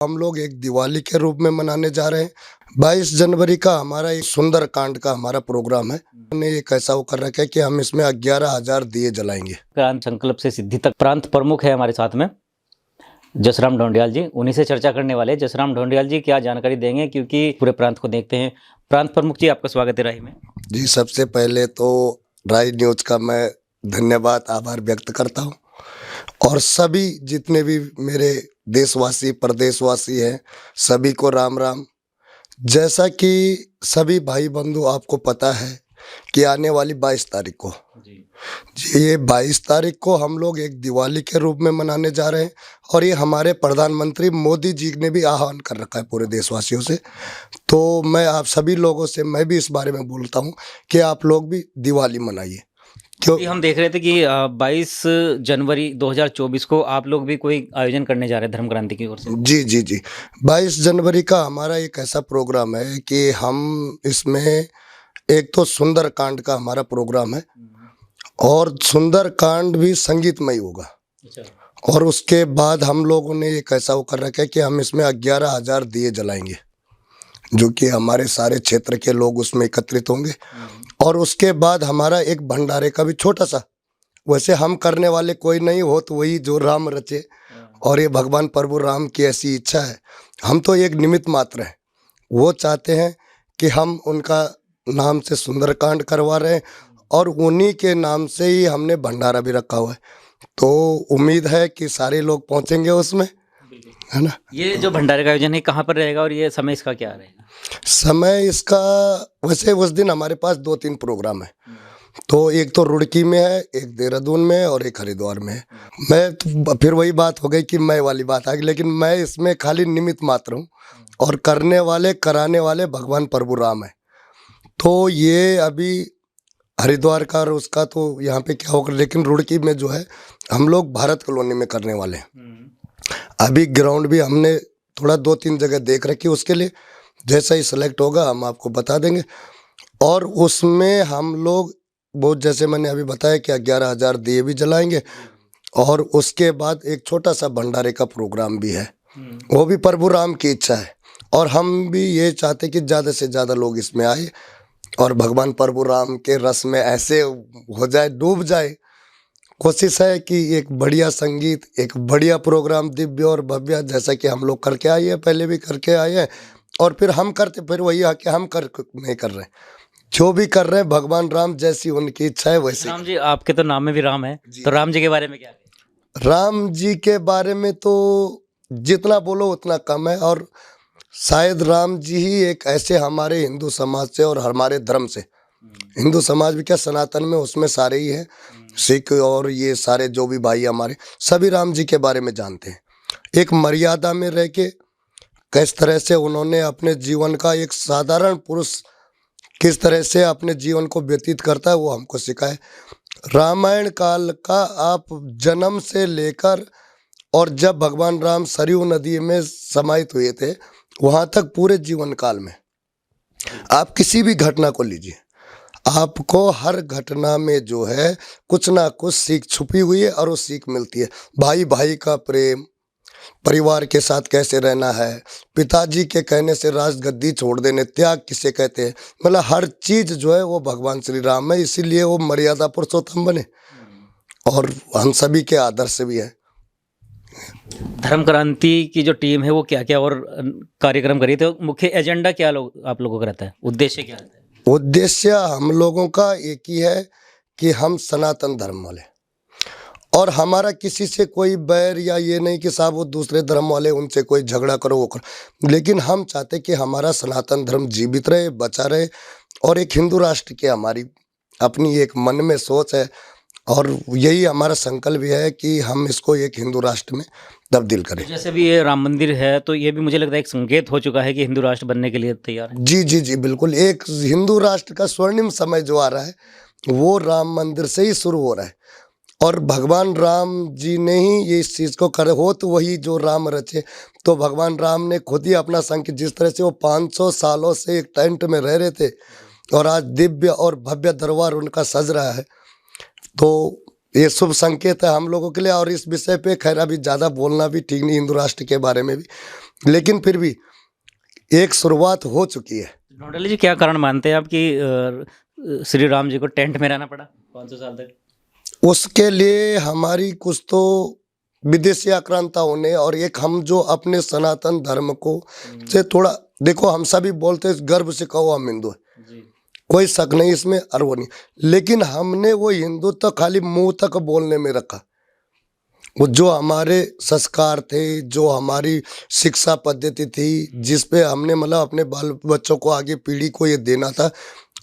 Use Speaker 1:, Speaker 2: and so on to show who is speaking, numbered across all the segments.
Speaker 1: हम लोग एक दिवाली के रूप में मनाने जा रहे हैं। 22 जनवरी का हमारा एक सुंदर कांड का हमारा प्रोग्राम है। हमने एक ऐसा वो कर रखा है कि हम इसमें 11,000 दिए जलाएंगे।
Speaker 2: क्रांति संकल्प से सिद्धि तक प्रांत प्रमुख है हमारे साथ में जसराम ढोंडियाल जी, उन्हीं से चर्चा करने वाले हैं। जसराम ढोंडियाल जी क्या जानकारी देंगे, क्योंकि पूरे प्रांत को देखते हैं। प्रांत प्रमुख जी, आपका स्वागत है राही में।
Speaker 1: जी, सबसे पहले तो राही न्यूज़ का मैं धन्यवाद आभार व्यक्त करता हूँ और सभी जितने भी मेरे देशवासी प्रदेशवासी हैं सभी को राम राम। जैसा कि सभी भाई बंधु आपको पता है कि आने वाली 22 तारीख को जी ये 22 तारीख को हम लोग एक दिवाली के रूप में मनाने जा रहे हैं और ये हमारे प्रधानमंत्री मोदी जी ने भी आह्वान कर रखा है पूरे देशवासियों से। तो मैं आप सभी लोगों से मैं भी इस बारे में बोलता हूँ कि आप लोग भी दिवाली मनाइए।
Speaker 2: क्योंकि हम देख रहे थे कि 22 जनवरी 2024 को आप लोग भी कोई आयोजन करने जा रहे हैं धर्म क्रांति की ओर से।
Speaker 1: जी 22 जनवरी का हमारा एक ऐसा प्रोग्राम है कि हम इसमें एक तो सुंदर कांड का हमारा प्रोग्राम है और सुंदर कांड भी संगीतमय होगा। और उसके बाद हम लोगों ने एक ऐसा वो कर रखा है कि हम इसमें 11,000 दिए जलाएंगे, जो कि हमारे सारे क्षेत्र के लोग उसमें एकत्रित होंगे। और उसके बाद हमारा एक भंडारे का भी छोटा सा, वैसे हम करने वाले कोई नहीं हो तो वही जो राम रचे, और ये भगवान प्रभु राम की ऐसी इच्छा है। हम तो एक निमित्त मात्र हैं, वो चाहते हैं कि हम उनका नाम से सुंदरकांड करवा रहे हैं और उन्हीं के नाम से ही हमने भंडारा भी रखा हुआ है। तो उम्मीद है कि सारे लोग पहुंचेंगे उसमें, है ना।
Speaker 2: ये जो भंडारे का आयोजन है कहाँ पर रहेगा और ये समय इसका क्या रहेगा?
Speaker 1: समय इसका वैसे उस दिन हमारे पास 2-3 प्रोग्राम है। तो एक तो रुड़की में है, एक देहरादून में है और एक हरिद्वार में है। मैं तो फिर वही बात हो गई कि मैं वाली बात आ गई, लेकिन मैं इसमें खाली निमित्त मात्र हूँ और करने वाले कराने वाले भगवान प्रभु राम है। तो ये अभी हरिद्वार का और उसका तो यहाँ पे क्या होगा, लेकिन रुड़की में जो है हम लोग भारत कॉलोनी में करने वाले हैं। अभी ग्राउंड भी हमने थोड़ा 2-3 जगह देख रखी, उसके लिए जैसा ही सेलेक्ट होगा हम आपको बता देंगे। और उसमें हम लोग बहुत, जैसे मैंने अभी बताया कि 11,000 दिए भी जलाएंगे और उसके बाद एक छोटा सा भंडारे का प्रोग्राम भी है। वो भी प्रभु राम की इच्छा है और हम भी ये चाहते कि ज़्यादा से ज़्यादा लोग इसमें आए और भगवान प्रभु राम के रस में ऐसे हो जाए, डूब जाए। कोशिश है कि एक बढ़िया संगीत, एक बढ़िया प्रोग्राम दिव्य और भव्य, जैसा कि हम लोग करके आए हैं, पहले भी करके आए हैं और फिर हम करते, फिर वही आके हम नहीं कर रहे हैं, जो भी कर रहे हैं भगवान राम जैसी उनकी इच्छा है वैसे।
Speaker 2: राम जी, आपके तो नाम में भी राम है, तो राम जी के बारे में क्या कहें?
Speaker 1: राम जी के बारे में तो जितना बोलो उतना कम है। और शायद राम जी ही एक ऐसे हमारे हिंदू समाज से और हमारे धर्म से, हिंदू समाज भी क्या सनातन में उसमें सारे ही हैं, सिख और ये सारे जो भी भाई हमारे सभी राम जी के बारे में जानते हैं। एक मर्यादा में रह के किस तरह से उन्होंने अपने जीवन का, एक साधारण पुरुष किस तरह से अपने जीवन को व्यतीत करता है वो हमको सिखाए। रामायण काल का आप जन्म से लेकर और जब भगवान राम सरयू नदी में समाहित हुए थे वहाँ तक पूरे जीवन काल में आप किसी भी घटना को लीजिए, आपको हर घटना में जो है कुछ ना कुछ सीख छुपी हुई है और वो सीख मिलती है। भाई भाई का प्रेम, परिवार के साथ कैसे रहना है, पिताजी के कहने से राजगद्दी छोड़ देने, त्याग किसे कहते हैं, मतलब हर चीज़ जो है वो भगवान श्री राम है, इसीलिए वो मर्यादा पुरुषोत्तम बने और हम सभी के आदर्श भी है।
Speaker 2: धर्म क्रांति की जो टीम है वो क्या क्या और कार्यक्रम करी थे, मुख्य एजेंडा क्या आप लोगों का रहता है, उद्देश्य क्या रहता है?
Speaker 1: उद्देश्य हम लोगों का एक ही है कि हम सनातन धर्म वाले, और हमारा किसी से कोई बैर या ये नहीं कि साहब वो दूसरे धर्म वाले उनसे कोई झगड़ा करो वो करो, लेकिन हम चाहते कि हमारा सनातन धर्म जीवित रहे, बचा रहे और एक हिंदू राष्ट्र की हमारी अपनी एक मन में सोच है और यही हमारा संकल्प भी है कि हम इसको एक हिंदू राष्ट्र में तब्दील करें।
Speaker 2: जैसे भी ये राम मंदिर है तो ये भी मुझे लगता है एक संकेत हो चुका है कि हिंदू राष्ट्र बनने के लिए तैयार है।
Speaker 1: जी बिल्कुल, एक हिंदू राष्ट्र का स्वर्णिम समय जो आ रहा है वो राम मंदिर से ही शुरू हो रहा है और भगवान राम जी ने ही ये इस चीज़ को करे हो, तो वही जो राम रचे। तो भगवान राम ने खुद ही अपना संकेत, जिस तरह से वो 500 सालों से एक टेंट में रह रहे थे और आज दिव्य और भव्य दरबार उनका सज रहा है, तो ये शुभ संकेत है हम लोगों के लिए। और इस विषय पे खैर अभी ज़्यादा बोलना भी ठीक नहीं हिंदू राष्ट्र के बारे में भी, लेकिन फिर भी एक शुरुआत हो चुकी है।
Speaker 2: ढोंडियाल जी, क्या कारण मानते हैं आप कि श्री राम जी को टेंट में रहना पड़ा 500 साल तक?
Speaker 1: उसके लिए हमारी कुछ तो विदेशी आक्रांता होने और एक हम जो अपने सनातन धर्म को से थोड़ा, देखो हम सभी बोलते हैं गर्व से कहो हम हिंदू हैं,
Speaker 2: जी।
Speaker 1: कोई शक नहीं इसमें और वो नहीं, लेकिन हमने वो हिंदू तो खाली मुंह तक बोलने में रखा। वो जो हमारे संस्कार थे, जो हमारी शिक्षा पद्धति थी, जिस पे हमने मतलब अपने बाल बच्चों को आगे पीढ़ी को ये देना था,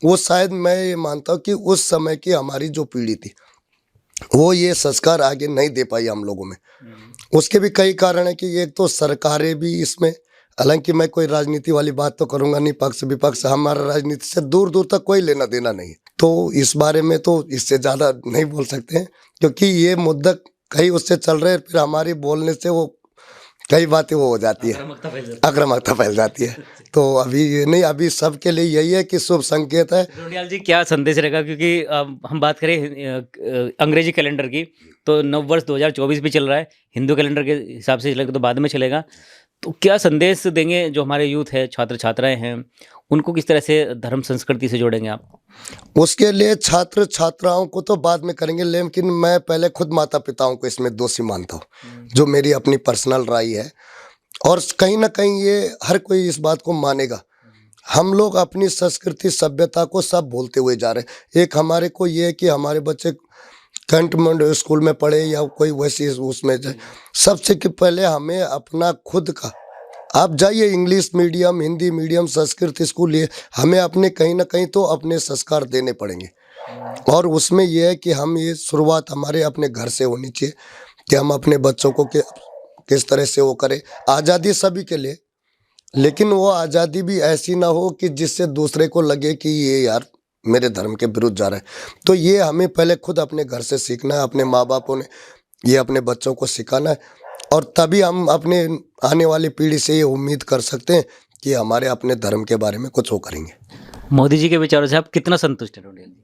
Speaker 1: वो शायद मैं ये मानता हूँ कि उस समय की हमारी जो पीढ़ी थी वो ये संस्कार आगे नहीं दे पाई हम लोगों में। उसके भी कई कारण है कि एक तो सरकारें भी इसमें, हालांकि मैं कोई राजनीति वाली बात तो करूंगा नहीं, पक्ष विपक्ष हमारा राजनीति से दूर दूर तक कोई लेना देना नहीं है, तो इस बारे में तो इससे ज़्यादा नहीं बोल सकते हैं, क्योंकि ये मुद्दा कई उससे चल रहे हैं, फिर हमारी बोलने से वो कई बातें वो हो जाती है, आक्रामकता फैल जाती है। तो अभी ये नहीं, अभी सबके लिए यही है कि शुभ संकेत है।
Speaker 2: ढोंडियाल जी, क्या संदेश रहेगा, क्योंकि हम बात करें अंग्रेजी कैलेंडर की, तो नववर्ष 2024 भी चल रहा है, हिंदू कैलेंडर के हिसाब से चलेगा तो बाद में चलेगा, तो क्या संदेश देंगे जो हमारे यूथ है, छात्र छात्राएं हैं, उनको किस तरह से धर्म संस्कृति से जोड़ेंगे आप?
Speaker 1: उसके लिए छात्र छात्राओं को तो बाद में करेंगे, लेकिन मैं पहले खुद माता पिताओं को इसमें दोषी मानता हूँ, जो मेरी अपनी पर्सनल राय है, और कहीं ना कहीं ये हर कोई इस बात को मानेगा। हम लोग अपनी संस्कृति सभ्यता को सब भूलते हुए जा रहे हैं। एक हमारे को ये है कि हमारे बच्चे कंटोन्मेंट स्कूल में पढ़े या कोई वैसी उसमें जाए, सबसे कि पहले हमें अपना खुद का, आप जाइए English medium, Hindi medium, Sanskrit school, ये हमें अपने कहीं ना कहीं तो अपने संस्कार देने पड़ेंगे, और उसमें यह है कि हम ये शुरुआत हमारे अपने घर से होनी चाहिए कि हम अपने बच्चों को किस तरह से वो करें। आज़ादी सभी के लिए, लेकिन वो आज़ादी भी ऐसी ना हो कि जिससे दूसरे को लगे कि ये यार मेरे धर्म के विरुद्ध जा रहा है। तो ये हमें पहले खुद अपने घर से सीखना है, अपने माँ बापों ने ये अपने बच्चों को सिखाना है, और तभी हम अपने आने वाली पीढ़ी से ये उम्मीद कर सकते हैं कि हमारे अपने धर्म के बारे में कुछ वो करेंगे।
Speaker 2: मोदी जी के विचारों से आप कितना संतुष्ट हैं ढोंडियाल जी?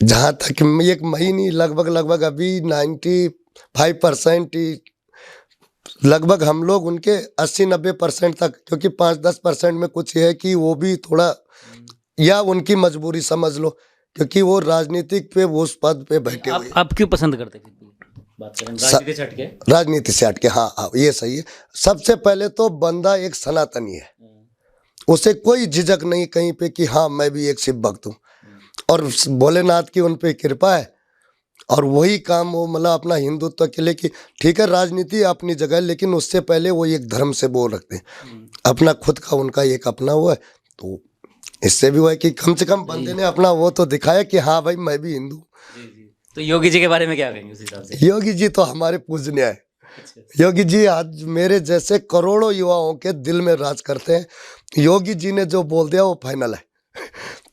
Speaker 1: जहाँ तक एक महीने लगभग अभी 95% लगभग हम लोग उनके 80-90% तक, क्योंकि 5-10% में कुछ है कि वो भी थोड़ा, या उनकी मजबूरी समझ लो, क्योंकि वो राजनीतिक पे वो उस पद पे बैठे हुए।
Speaker 2: आप क्यों पसंद करते हैं? बात करें राजनीति से हटके।
Speaker 1: राजनीति से हटके, हाँ ये सही है। सबसे पहले तो बंदा एक सनातनी है, उसे कोई झिझक नहीं कहीं पे कि हाँ मैं भी एक शिव भक्त हूँ, और भोलेनाथ की उन पे कृपा है, और वही काम वो मतलब अपना हिंदुत्व के लिए कि ठीक है राजनीति अपनी जगह है, लेकिन उससे पहले वो एक धर्म से बोल रखते हैं, अपना खुद का उनका एक अपना वो है। तो इससे भी हुआ है कि कम से कम बंदे ने अपना वो तो दिखाया कि हाँ भाई मैं भी हिंदू।
Speaker 2: तो योगी जी के बारे में क्या कहेंगे उस हिसाब से?
Speaker 1: योगी जी तो हमारे पूजनीय है। योगी जी आज मेरे जैसे करोड़ों युवाओं के दिल में राज करते हैं। योगी जी ने जो बोल दिया वो फाइनल है।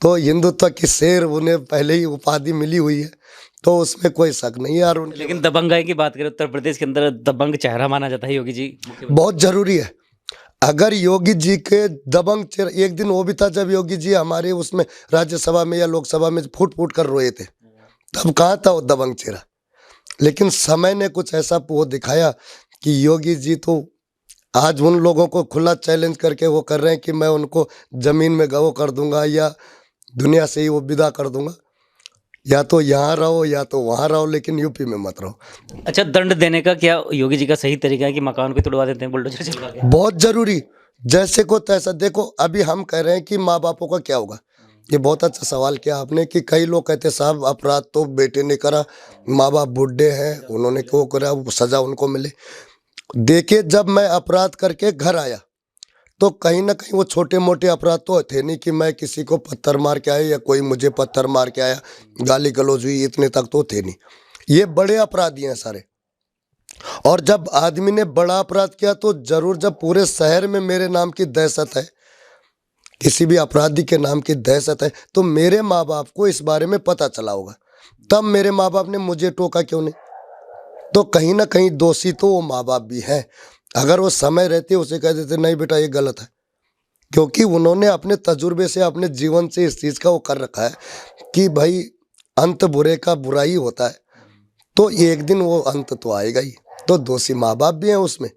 Speaker 1: तो हिंदुत्व की शेर उन्हें पहले ही उपाधि मिली हुई है, तो उसमें कोई शक नहीं है यार।
Speaker 2: लेकिन दबंगाई की बात करें, उत्तर प्रदेश के अंदर दबंग चेहरा माना जाता है योगी जी,
Speaker 1: बहुत जरूरी है। अगर योगी जी के दबंग चेहरा, एक दिन वो भी था जब योगी जी हमारे उसमें राज्यसभा में या लोकसभा में फूट फूट कर रोए थे, तब कहाँ था वो दबंग चेहरा। लेकिन समय ने कुछ ऐसा वो दिखाया कि योगी जी तो आज उन लोगों को खुला चैलेंज करके वो कर रहे हैं कि मैं उनको जमीन में गवो कर दूंगा या दुनिया से ही वो विदा कर दूंगा, या तो यहाँ रहो या तो वहाँ रहो, लेकिन यूपी में मत रहो।
Speaker 2: अच्छा, दंड देने का क्या योगी जी का सही तरीका है कि मकान को तोड़वा देते हैं बुलडोजर चलवा के?
Speaker 1: बहुत जरूरी, जैसे को तैसा। देखो अभी हम कह रहे हैं कि माँ बापों का क्या होगा, ये बहुत अच्छा सवाल किया आपने कि कई लोग कहते हैं साहब अपराध तो बेटे ने करा, माँ बाप बूढ़े हैं, उन्होंने क्यों करा, सजा उनको मिले। देखिए जब मैं अपराध करके घर आया तो कहीं ना कहीं वो छोटे मोटे अपराध तो थे नहीं कि मैं किसी को पत्थर मार के आया या कोई मुझे पत्थर मार के आया, गाली गलौज हुई, इतने तक तो थे नहीं। ये बड़े अपराधी हैं सारे। और जब आदमी ने बड़ा अपराध किया तो जरूर, जब पूरे शहर में मेरे नाम की दहशत है, किसी भी अपराधी के नाम की दहशत है, तो मेरे माँ बाप को इस बारे में पता चला होगा, तब मेरे माँ बाप ने मुझे टोका क्यों नहीं। तो कहीं ना कहीं दोषी तो वो माँ बाप भी हैं। अगर वो समय रहते उसे कह देते नहीं बेटा ये गलत है, क्योंकि उन्होंने अपने तजुर्बे से, अपने जीवन से इस चीज़ का वो कर रखा है कि भाई अंत बुरे का बुरा ही होता है, तो एक दिन वो अंत तो आएगा ही। तो दोषी माँ बाप भी हैं उसमें,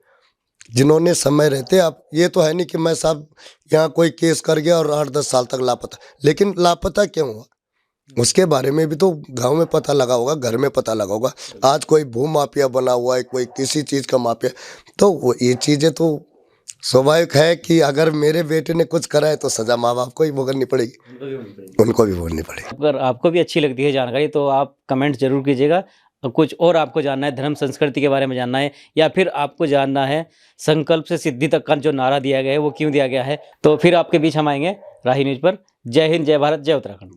Speaker 1: जिन्होंने समय रहते, अब ये तो है नहीं कि मैं साहब यहाँ कोई केस कर गया और 8-10 साल तक लापता, लेकिन लापता क्यों हुआ उसके बारे में भी तो गांव में पता लगा होगा, घर में पता लगा होगा। आज कोई भू माफिया बना हुआ है, कोई किसी चीज़ का माफिया, तो ये चीज़ें तो स्वाभाविक है कि अगर मेरे बेटे ने कुछ करा है तो सजा माँ बाप को ही भुगतनी पड़ेगी, उनको भी भुगतनी पड़ेगी।
Speaker 2: अगर आपको भी अच्छी लगती है जानकारी तो आप कमेंट जरूर कीजिएगा। और कुछ और आपको जानना है, धर्म संस्कृति के बारे में जानना है, या फिर आपको जानना है संकल्प से सिद्धि तक का जो नारा दिया गया है वो क्यों दिया गया है, तो फिर आपके बीच हम आएंगे राही न्यूज़ पर। जय हिंद, जय भारत, जय उत्तराखंड।